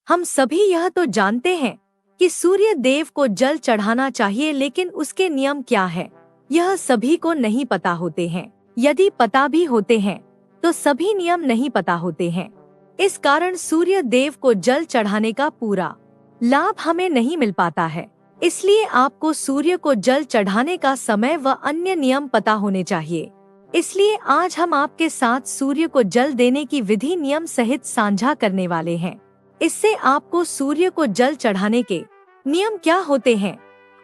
हम सभी यह तो जानते हैं कि सूर्य देव को जल चढ़ाना चाहिए, लेकिन उसके नियम क्या है यह सभी को नहीं पता होते हैं। यदि पता भी होते हैं तो सभी नियम नहीं पता होते हैं। इस कारण सूर्य देव को जल चढ़ाने का पूरा लाभ हमें नहीं मिल पाता है। इसलिए आपको सूर्य को जल चढ़ाने का समय व अन्य नियम पता होने चाहिए। इसलिए आज हम आपके साथ सूर्य को जल देने की विधि नियम सहित साझा करने वाले हैं। इससे आपको सूर्य को जल चढ़ाने के नियम क्या होते हैं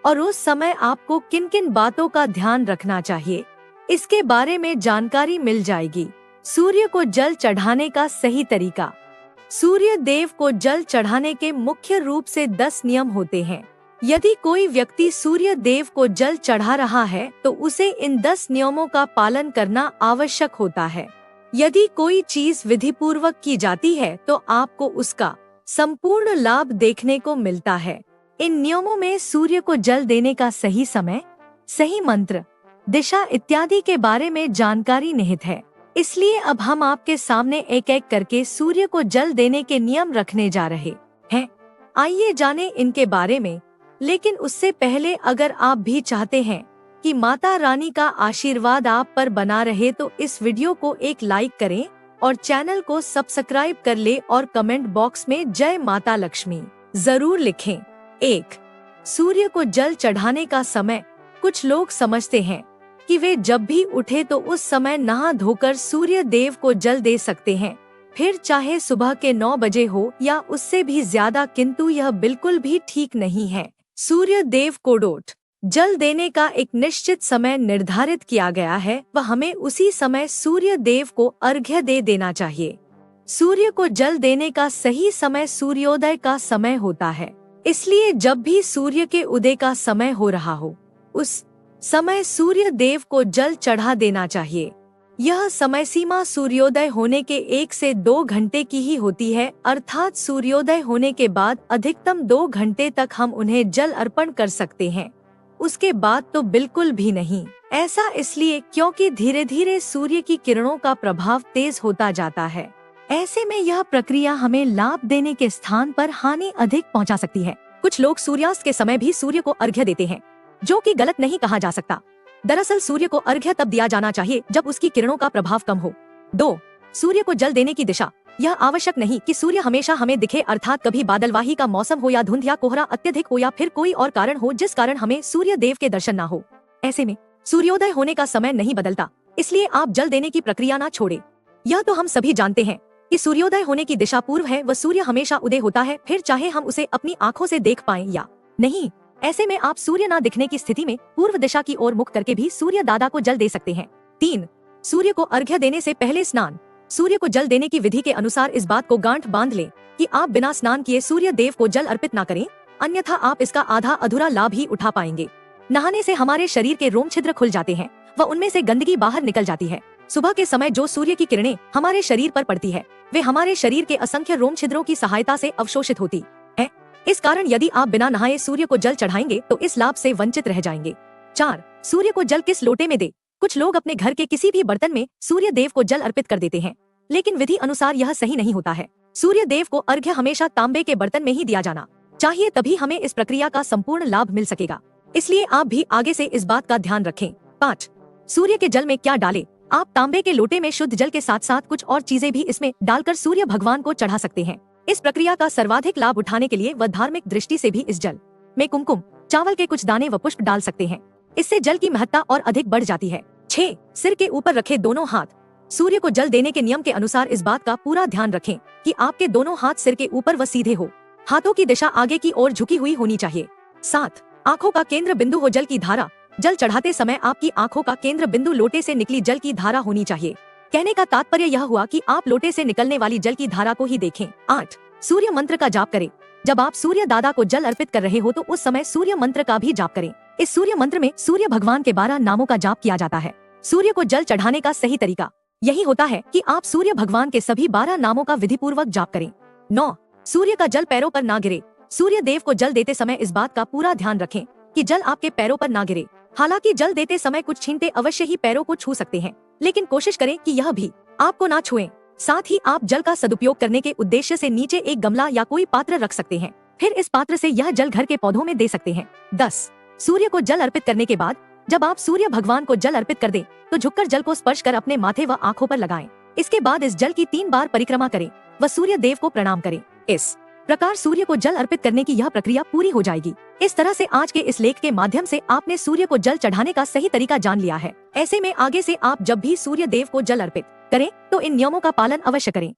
और उस समय आपको किन किन बातों का ध्यान रखना चाहिए, इसके बारे में जानकारी मिल जाएगी। सूर्य को जल चढ़ाने का सही तरीका। सूर्य देव को जल चढ़ाने के मुख्य रूप से 10 नियम होते हैं। यदि कोई व्यक्ति सूर्य देव को जल चढ़ा रहा है तो उसे इन 10 नियमों का पालन करना आवश्यक होता है। यदि कोई चीज विधिपूर्वक की जाती है तो आपको उसका संपूर्ण लाभ देखने को मिलता है। इन नियमों में सूर्य को जल देने का सही समय, सही मंत्र, दिशा इत्यादि के बारे में जानकारी निहित है। इसलिए अब हम आपके सामने एक एक करके सूर्य को जल देने के नियम रखने जा रहे हैं। आइए जाने इनके बारे में। लेकिन उससे पहले अगर आप भी चाहते हैं कि माता रानी का आशीर्वाद आप पर बना रहे तो इस वीडियो को एक लाइक करें और चैनल को सब्सक्राइब कर ले और कमेंट बॉक्स में जय माता लक्ष्मी जरूर लिखें। 1. सूर्य को जल चढ़ाने का समय। कुछ लोग समझते हैं कि वे जब भी उठे तो उस समय नहा धोकर सूर्य देव को जल दे सकते हैं, फिर चाहे सुबह के 9 बजे हो या उससे भी ज्यादा, किंतु यह बिल्कुल भी ठीक नहीं है। सूर्य देव को जल देने का एक निश्चित समय निर्धारित किया गया है व हमें उसी समय सूर्य देव को अर्घ्य दे देना चाहिए। सूर्य को जल देने का सही समय सूर्योदय का समय होता है। इसलिए जब भी सूर्य के उदय का समय हो रहा हो उस समय सूर्य देव को जल चढ़ा देना चाहिए। यह समय सीमा सूर्योदय होने के 1 से 2 घंटे की ही होती है, अर्थात सूर्योदय होने के बाद अधिकतम 2 घंटे तक हम उन्हें जल अर्पण कर सकते हैं, उसके बाद तो बिल्कुल भी नहीं। ऐसा इसलिए क्योंकि धीरे धीरे सूर्य की किरणों का प्रभाव तेज होता जाता है। ऐसे में यह प्रक्रिया हमें लाभ देने के स्थान पर हानि अधिक पहुंचा सकती है। कुछ लोग सूर्यास्त के समय भी सूर्य को अर्घ्य देते हैं, जो कि गलत नहीं कहा जा सकता। दरअसल सूर्य को अर्घ्य तब दिया जाना चाहिए जब उसकी किरणों का प्रभाव कम हो। 2. सूर्य को जल देने की दिशा। यह आवश्यक नहीं कि सूर्य हमेशा हमें दिखे, अर्थात कभी बादलवाही का मौसम हो या धुंध या कोहरा अत्यधिक हो या फिर कोई और कारण हो जिस कारण हमें सूर्य देव के दर्शन न हो। ऐसे में सूर्योदय होने का समय नहीं बदलता, इसलिए आप जल देने की प्रक्रिया न छोड़े। यह तो हम सभी जानते हैं कि सूर्योदय होने की दिशा पूर्व है व सूर्य हमेशा उदय होता है, फिर चाहे हम उसे अपनी आंखों से देख पाएं या नहीं। ऐसे में आप सूर्य न दिखने की स्थिति में पूर्व दिशा की ओर मुख करके भी सूर्य दादा को जल दे सकते हैं। 3. सूर्य को अर्घ्य देने से पहले स्नान। सूर्य को जल देने की विधि के अनुसार इस बात को गांठ बांध लें कि आप बिना स्नान किए सूर्य देव को जल अर्पित न करें, अन्यथा आप इसका आधा अधूरा लाभ ही उठा पाएंगे। नहाने से हमारे शरीर के रोम छिद्र खुल जाते हैं व उनमें से गंदगी बाहर निकल जाती है। सुबह के समय जो सूर्य की किरणें हमारे शरीर पर पड़ती है वे हमारे शरीर के असंख्य रोम छिद्रों की सहायता से अवशोषित होती है। इस कारण यदि आप बिना नहाए सूर्य को जल चढ़ाएंगे तो इस लाभ से वंचित रह जाएंगे। 4. सूर्य को जल किस लोटे में दे। कुछ लोग अपने घर के किसी भी बर्तन में सूर्य देव को जल अर्पित कर देते हैं, लेकिन विधि अनुसार यह सही नहीं होता है। सूर्य देव को अर्घ्य हमेशा तांबे के बर्तन में ही दिया जाना चाहिए, तभी हमें इस प्रक्रिया का संपूर्ण लाभ मिल सकेगा। इसलिए आप भी आगे से इस बात का ध्यान रखें। 5. सूर्य के जल में क्या डालें। आप तांबे के लोटे में शुद्ध जल के साथ साथ कुछ और चीजें भी इसमें डालकर सूर्य भगवान को चढ़ा सकते हैं। इस प्रक्रिया का सर्वाधिक लाभ उठाने के लिए व धार्मिक दृष्टि से भी इस जल में कुमकुम, चावल के कुछ दाने व पुष्प डाल सकते हैं। इससे जल की महत्ता और अधिक बढ़ जाती है। 6. सिर के ऊपर रखे दोनों हाथ। सूर्य को जल देने के नियम के अनुसार इस बात का पूरा ध्यान रखें कि आपके दोनों हाथ सिर के ऊपर व सीधे हो। हाथों की दिशा आगे की ओर झुकी हुई होनी चाहिए। 7. आंखों का केंद्र बिंदु हो जल की धारा। जल चढ़ाते समय आपकी आंखों का केंद्र बिंदु लोटे से निकली जल की धारा होनी चाहिए। कहने का तात्पर्य यह हुआ कि आप लोटे से निकलने वाली जल की धारा को ही देखें। 8. सूर्य मंत्र का जाप करें। जब आप सूर्य दादा को जल अर्पित कर रहे हो तो उस समय सूर्य मंत्र का भी जाप करें। इस सूर्य मंत्र में सूर्य भगवान के 12 नामों का जाप किया जाता है। सूर्य को जल चढ़ाने का सही तरीका यही होता है कि आप सूर्य भगवान के सभी 12 नामों का विधिपूर्वक जाप करें। 9. सूर्य का जल पैरों पर ना गिरे। सूर्य देव को जल देते समय इस बात का पूरा ध्यान रखें कि जल आपके पैरों पर ना गिरे। हालांकि जल देते समय कुछ छींटे अवश्य ही पैरों को छू सकते हैं, लेकिन कोशिश करें कि यह भी आपको ना छुएं। साथ ही आप जल का सदुपयोग करने के उद्देश्य से नीचे एक गमला या कोई पात्र रख सकते हैं। फिर इस पात्र से यह जल घर के पौधों में दे सकते हैं। 10. सूर्य को जल अर्पित करने के बाद जब आप सूर्य भगवान को जल अर्पित कर दें, तो झुककर जल को स्पर्श कर अपने माथे व आंखों पर लगाएं। इसके बाद इस जल की 3 बार परिक्रमा करें व सूर्य देव को प्रणाम करें। इस प्रकार सूर्य को जल अर्पित करने की यह प्रक्रिया पूरी हो जाएगी। इस तरह से आज के इस लेख के माध्यम से आपने सूर्य को जल चढ़ाने का सही तरीका जान लिया है। ऐसे में आगे से आप जब भी सूर्य देव को जल अर्पित करें तो इन नियमों का पालन अवश्य करें।